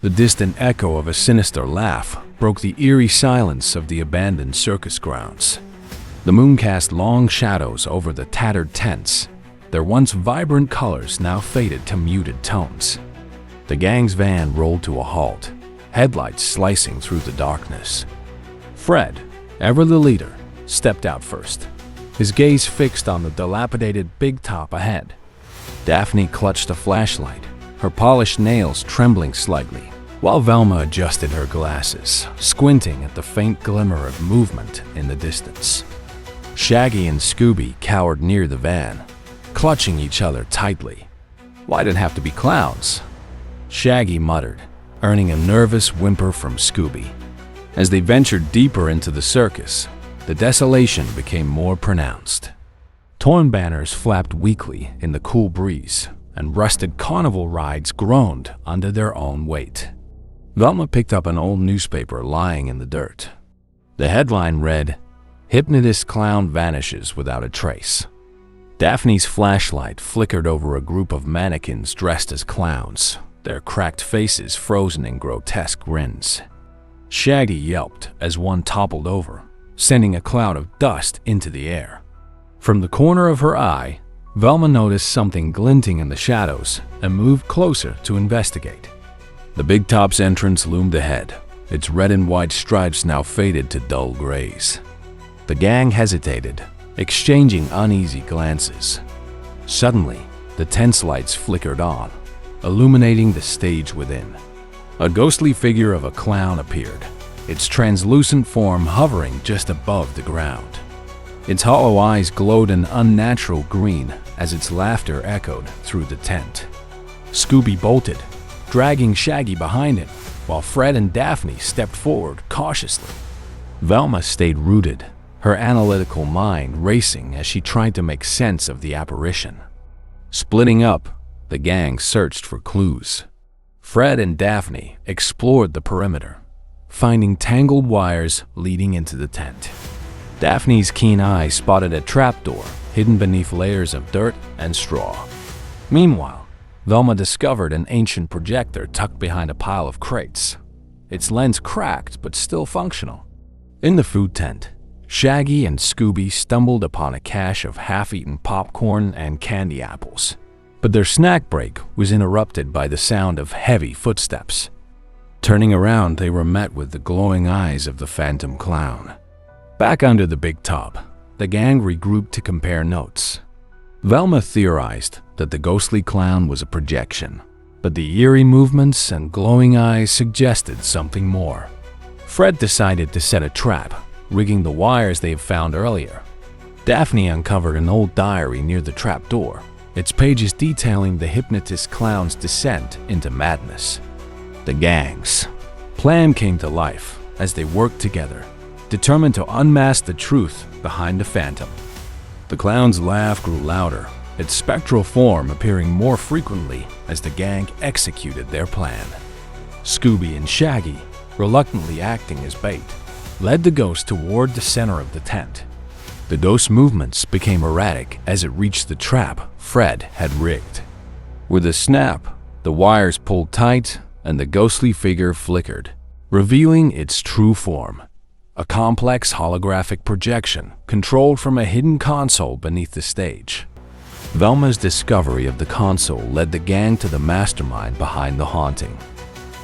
The distant echo of a sinister laugh broke the eerie silence of the abandoned circus grounds. The moon cast long shadows over the tattered tents, their once vibrant colors now faded to muted tones. The gang's van rolled to a halt, headlights slicing through the darkness. Fred, ever the leader, stepped out first, his gaze fixed on the dilapidated big top ahead. Daphne clutched a flashlight, her polished nails trembling slightly, while Velma adjusted her glasses, squinting at the faint glimmer of movement in the distance. Shaggy and Scooby cowered near the van, clutching each other tightly. "Why'd it have to be clowns?" Shaggy muttered, earning a nervous whimper from Scooby. As they ventured deeper into the circus, the desolation became more pronounced. Torn banners flapped weakly in the cool breeze, and rusted carnival rides groaned under their own weight. Velma picked up an old newspaper lying in the dirt. The headline read, "Hypnotist Clown Vanishes Without a Trace." Daphne's flashlight flickered over a group of mannequins dressed as clowns, their cracked faces frozen in grotesque grins. Shaggy yelped as one toppled over, sending a cloud of dust into the air. From the corner of her eye, Velma noticed something glinting in the shadows and moved closer to investigate. The Big Top's entrance loomed ahead, its red and white stripes now faded to dull grays. The gang hesitated, exchanging uneasy glances. Suddenly, the tent's lights flickered on, illuminating the stage within. A ghostly figure of a clown appeared, its translucent form hovering just above the ground. Its hollow eyes glowed an unnatural green as its laughter echoed through the tent. Scooby bolted, dragging Shaggy behind him, while Fred and Daphne stepped forward cautiously. Velma stayed rooted, her analytical mind racing as she tried to make sense of the apparition. Splitting up, the gang searched for clues. Fred and Daphne explored the perimeter, finding tangled wires leading into the tent. Daphne's keen eye spotted a trapdoor hidden beneath layers of dirt and straw. Meanwhile, Velma discovered an ancient projector tucked behind a pile of crates, its lens cracked but still functional. In the food tent, Shaggy and Scooby stumbled upon a cache of half-eaten popcorn and candy apples, but their snack break was interrupted by the sound of heavy footsteps. Turning around, they were met with the glowing eyes of the phantom clown. Back under the big top, the gang regrouped to compare notes. Velma theorized that the ghostly clown was a projection, but the eerie movements and glowing eyes suggested something more. Fred decided to set a trap, rigging the wires they had found earlier. Daphne uncovered an old diary near the trap door, its pages detailing the hypnotist clown's descent into madness. The gang's plan came to life as they worked together, determined to unmask the truth behind the phantom. The clown's laugh grew louder, its spectral form appearing more frequently as the gang executed their plan. Scooby and Shaggy, reluctantly acting as bait, led the ghost toward the center of the tent. The ghost's movements became erratic as it reached the trap Fred had rigged. With a snap, the wires pulled tight and the ghostly figure flickered, revealing its true form. A complex holographic projection controlled from a hidden console beneath the stage. Velma's discovery of the console led the gang to the mastermind behind the haunting.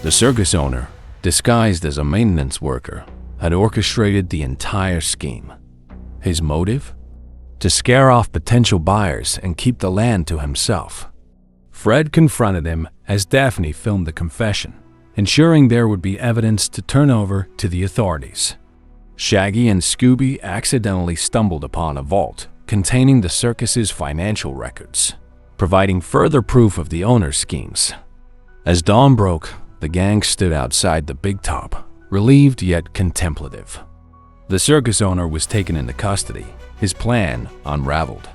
The circus owner, disguised as a maintenance worker, had orchestrated the entire scheme. His motive? To scare off potential buyers and keep the land to himself. Fred confronted him as Daphne filmed the confession, ensuring there would be evidence to turn over to the authorities. Shaggy and Scooby accidentally stumbled upon a vault containing the circus's financial records, providing further proof of the owner's schemes. As dawn broke, the gang stood outside the big top, relieved yet contemplative. The circus owner was taken into custody, his plan unraveled.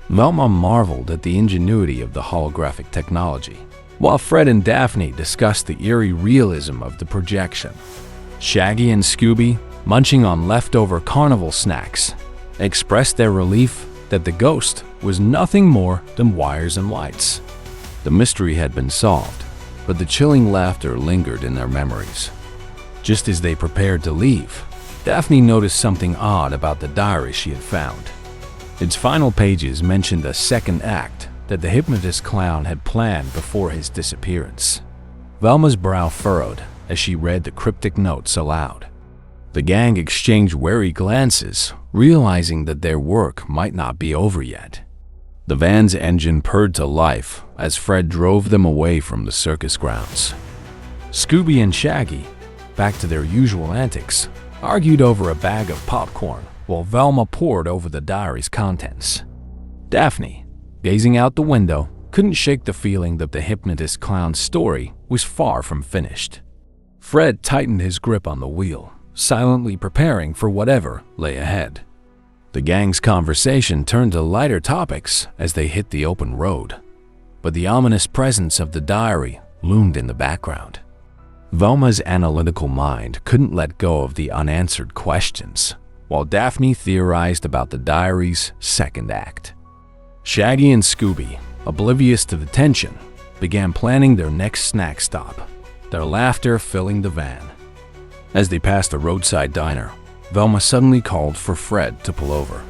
Velma marveled at the ingenuity of the holographic technology, while Fred and Daphne discussed the eerie realism of the projection. Shaggy and Scooby, munching on leftover carnival snacks, expressed their relief that the ghost was nothing more than wires and lights. The mystery had been solved, but the chilling laughter lingered in their memories. Just as they prepared to leave, Daphne noticed something odd about the diary she had found. Its final pages mentioned a second act that the hypnotist clown had planned before his disappearance. Velma's brow furrowed as she read the cryptic notes aloud. The gang exchanged wary glances, realizing that their work might not be over yet. The van's engine purred to life as Fred drove them away from the circus grounds. Scooby and Shaggy, back to their usual antics, argued over a bag of popcorn while Velma pored over the diary's contents. Daphne, gazing out the window, couldn't shake the feeling that the hypnotist clown's story was far from finished. Fred tightened his grip on the wheel, silently preparing for whatever lay ahead. The gang's conversation turned to lighter topics as they hit the open road, but the ominous presence of the diary loomed in the background. Velma's analytical mind couldn't let go of the unanswered questions, while Daphne theorized about the diary's second act. Shaggy and Scooby, oblivious to the tension, began planning their next snack stop, their laughter filling the van. As they passed a roadside diner, Velma suddenly called for Fred to pull over.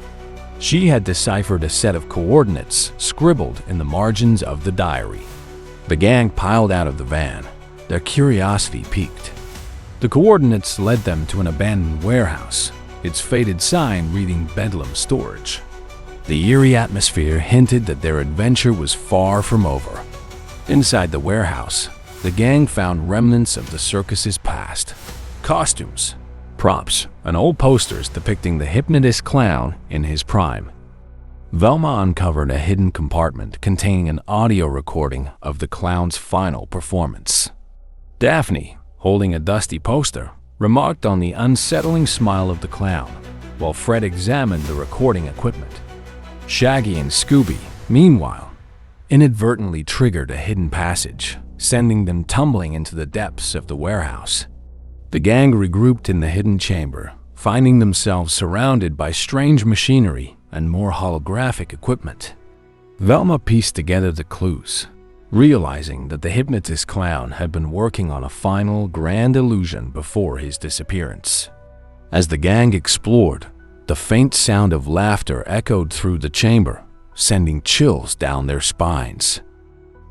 She had deciphered a set of coordinates scribbled in the margins of the diary. The gang piled out of the van, their curiosity piqued. The coordinates led them to an abandoned warehouse, its faded sign reading Bedlam Storage. The eerie atmosphere hinted that their adventure was far from over. Inside the warehouse, the gang found remnants of the circus's past. Costumes, props, and old posters depicting the hypnotist clown in his prime. Velma uncovered a hidden compartment containing an audio recording of the clown's final performance. Daphne, holding a dusty poster, remarked on the unsettling smile of the clown, while Fred examined the recording equipment. Shaggy and Scooby, meanwhile, inadvertently triggered a hidden passage, sending them tumbling into the depths of the warehouse. The gang regrouped in the hidden chamber, finding themselves surrounded by strange machinery and more holographic equipment. Velma pieced together the clues, realizing that the hypnotist clown had been working on a final grand illusion before his disappearance. As the gang explored, the faint sound of laughter echoed through the chamber, sending chills down their spines.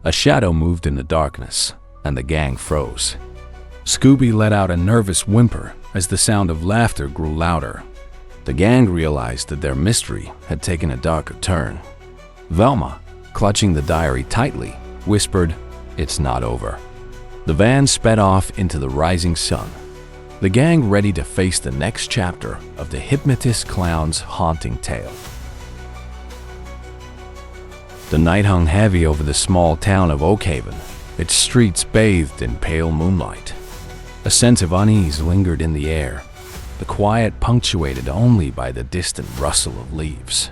A shadow moved in the darkness, and the gang froze. Scooby let out a nervous whimper as the sound of laughter grew louder. The gang realized that their mystery had taken a darker turn. Velma, clutching the diary tightly, whispered, "It's not over." The van sped off into the rising sun, the gang ready to face the next chapter of the hypnotist clown's haunting tale. The night hung heavy over the small town of Oakhaven, its streets bathed in pale moonlight. A sense of unease lingered in the air, the quiet punctuated only by the distant rustle of leaves.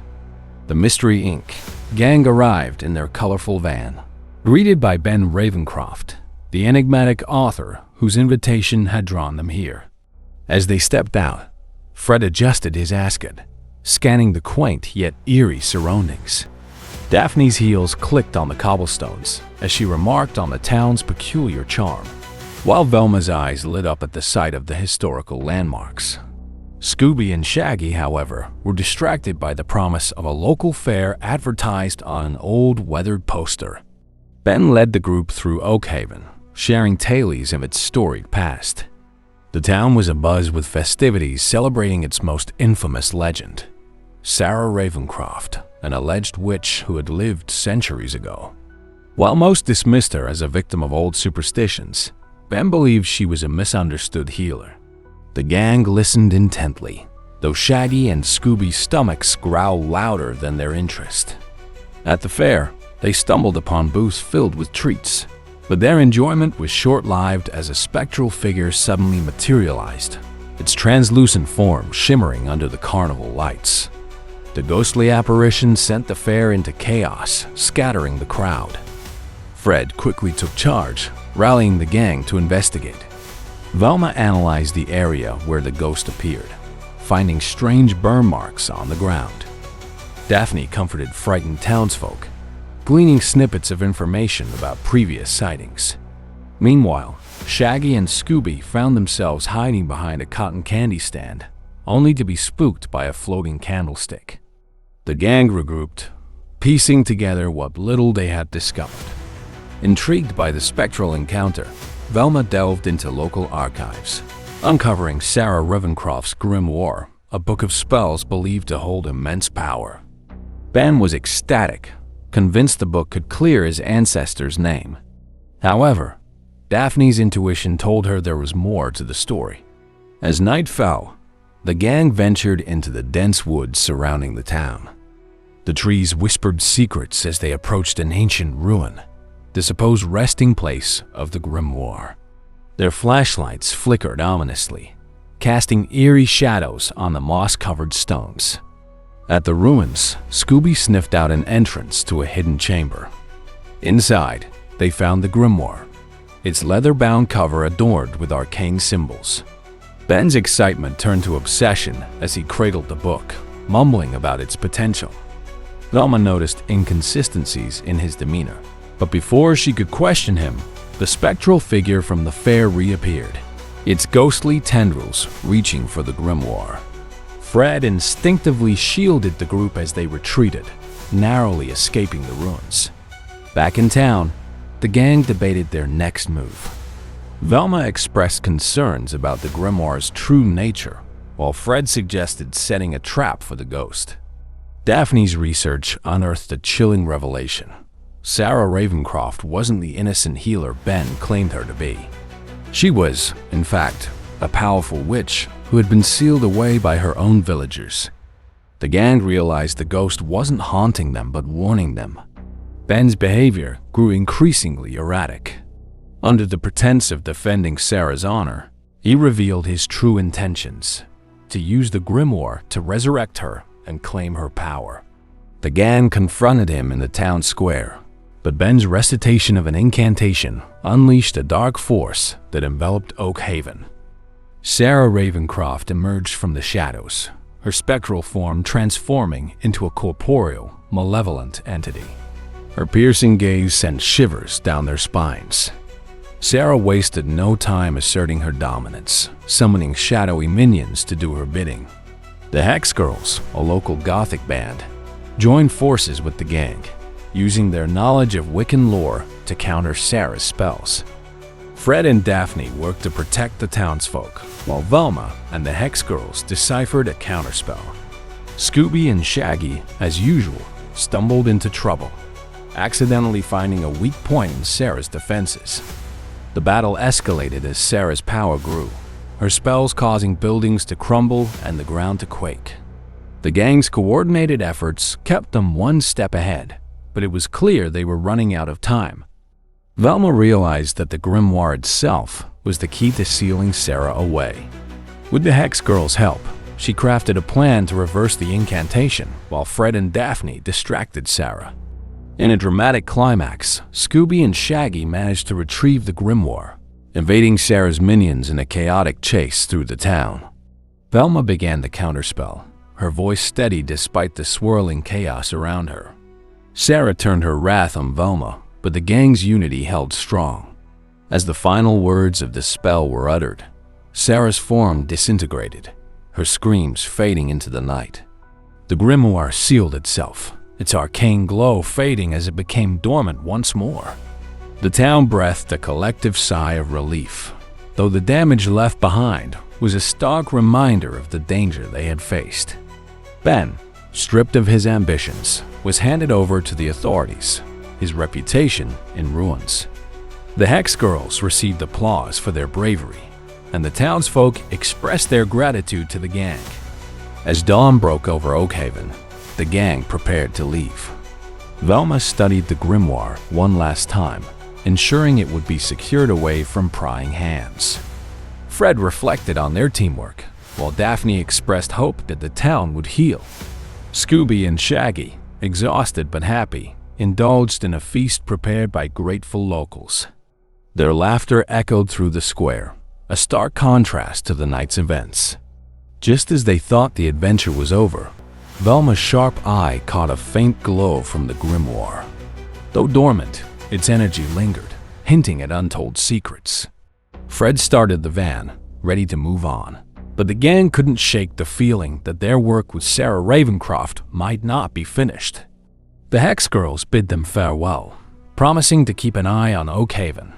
The Mystery Inc. gang arrived in their colorful van, greeted by Ben Ravencroft, the enigmatic author whose invitation had drawn them here. As they stepped out, Fred adjusted his ascot, scanning the quaint yet eerie surroundings. Daphne's heels clicked on the cobblestones as she remarked on the town's peculiar charm, while Velma's eyes lit up at the sight of the historical landmarks. Scooby and Shaggy, however, were distracted by the promise of a local fair advertised on an old, weathered poster. Ben led the group through Oakhaven, sharing tales of its storied past. The town was abuzz with festivities celebrating its most infamous legend, Sarah Ravencroft, an alleged witch who had lived centuries ago. While most dismissed her as a victim of old superstitions, Ben believed she was a misunderstood healer. The gang listened intently, though Shaggy and Scooby's stomachs growled louder than their interest. At the fair, they stumbled upon booths filled with treats, but their enjoyment was short-lived as a spectral figure suddenly materialized, its translucent form shimmering under the carnival lights. The ghostly apparition sent the fair into chaos, scattering the crowd. Fred quickly took charge, rallying the gang to investigate. Velma analyzed the area where the ghost appeared, finding strange burn marks on the ground. Daphne comforted frightened townsfolk, gleaning snippets of information about previous sightings. Meanwhile, Shaggy and Scooby found themselves hiding behind a cotton candy stand, only to be spooked by a floating candlestick. The gang regrouped, piecing together what little they had discovered. Intrigued by the spectral encounter, Velma delved into local archives, uncovering Sarah Ravencroft's grimoire, a book of spells believed to hold immense power. Ben was ecstatic, convinced the book could clear his ancestor's name. However, Daphne's intuition told her there was more to the story. As night fell, the gang ventured into the dense woods surrounding the town. The trees whispered secrets as they approached an ancient ruin, the supposed resting place of the grimoire. Their flashlights flickered ominously, casting eerie shadows on the moss-covered stones. At the ruins, Scooby sniffed out an entrance to a hidden chamber. Inside, they found the grimoire, its leather-bound cover adorned with arcane symbols. Ben's excitement turned to obsession as he cradled the book, mumbling about its potential. Velma noticed inconsistencies in his demeanor, but before she could question him, the spectral figure from the fair reappeared, its ghostly tendrils reaching for the grimoire. Fred instinctively shielded the group as they retreated, narrowly escaping the ruins. Back in town, the gang debated their next move. Velma expressed concerns about the grimoire's true nature, while Fred suggested setting a trap for the ghost. Daphne's research unearthed a chilling revelation. Sarah Ravencroft wasn't the innocent healer Ben claimed her to be. She was, in fact, a powerful witch who had been sealed away by her own villagers. The gang realized the ghost wasn't haunting them but warning them. Ben's behavior grew increasingly erratic. Under the pretense of defending Sarah's honor, he revealed his true intentions: to use the grimoire to resurrect her and claim her power. The gang confronted him in the town square, but Ben's recitation of an incantation unleashed a dark force that enveloped Oak Haven. Sarah Ravencroft emerged from the shadows, her spectral form transforming into a corporeal, malevolent entity. Her piercing gaze sent shivers down their spines. Sarah wasted no time asserting her dominance, summoning shadowy minions to do her bidding. The Hex Girls, a local gothic band, joined forces with the gang, using their knowledge of Wiccan lore to counter Sarah's spells. Fred and Daphne worked to protect the townsfolk, while Velma and the Hex Girls deciphered a counterspell. Scooby and Shaggy, as usual, stumbled into trouble, accidentally finding a weak point in Sarah's defenses. The battle escalated as Sarah's power grew, her spells causing buildings to crumble and the ground to quake. The gang's coordinated efforts kept them one step ahead, but it was clear they were running out of time. Velma realized that the grimoire itself was the key to sealing Sarah away. With the Hex Girls' help, she crafted a plan to reverse the incantation while Fred and Daphne distracted Sarah. In a dramatic climax, Scooby and Shaggy managed to retrieve the grimoire, invading Sarah's minions in a chaotic chase through the town. Velma began the counterspell, her voice steady despite the swirling chaos around her. Sarah turned her wrath on Velma, but the gang's unity held strong. As the final words of the spell were uttered, Sarah's form disintegrated, her screams fading into the night. The grimoire sealed itself, its arcane glow fading as it became dormant once more. The town breathed a collective sigh of relief, though the damage left behind was a stark reminder of the danger they had faced. Ben, stripped of his ambitions, was handed over to the authorities, his reputation in ruins. The Hex Girls received applause for their bravery, and the townsfolk expressed their gratitude to the gang. As dawn broke over Oak Haven, the gang prepared to leave. Velma studied the grimoire one last time, ensuring it would be secured away from prying hands. Fred reflected on their teamwork, while Daphne expressed hope that the town would heal. Scooby and Shaggy, exhausted but happy, indulged in a feast prepared by grateful locals. Their laughter echoed through the square, a stark contrast to the night's events. Just as they thought the adventure was over, Velma's sharp eye caught a faint glow from the grimoire. Though dormant, its energy lingered, hinting at untold secrets. Fred started the van, ready to move on. But the gang couldn't shake the feeling that their work with Sarah Ravencroft might not be finished. The Hex Girls bid them farewell, promising to keep an eye on Oakhaven.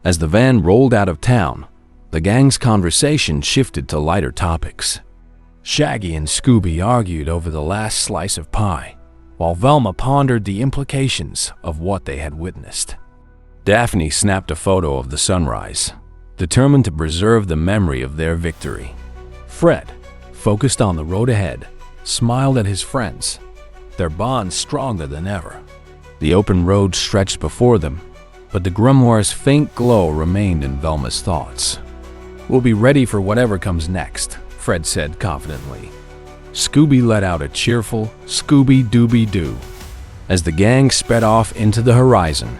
As the van rolled out of town, the gang's conversation shifted to lighter topics. Shaggy and Scooby argued over the last slice of pie, while Velma pondered the implications of what they had witnessed. Daphne snapped a photo of the sunrise, determined to preserve the memory of their victory. Fred, focused on the road ahead, smiled at his friends, their bond stronger than ever. The open road stretched before them, but the grimoire's faint glow remained in Velma's thoughts. "We'll be ready for whatever comes next," Fred said confidently. Scooby let out a cheerful Scooby-Dooby-Doo as the gang sped off into the horizon,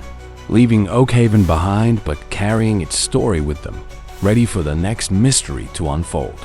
leaving Oakhaven behind but carrying its story with them, ready for the next mystery to unfold.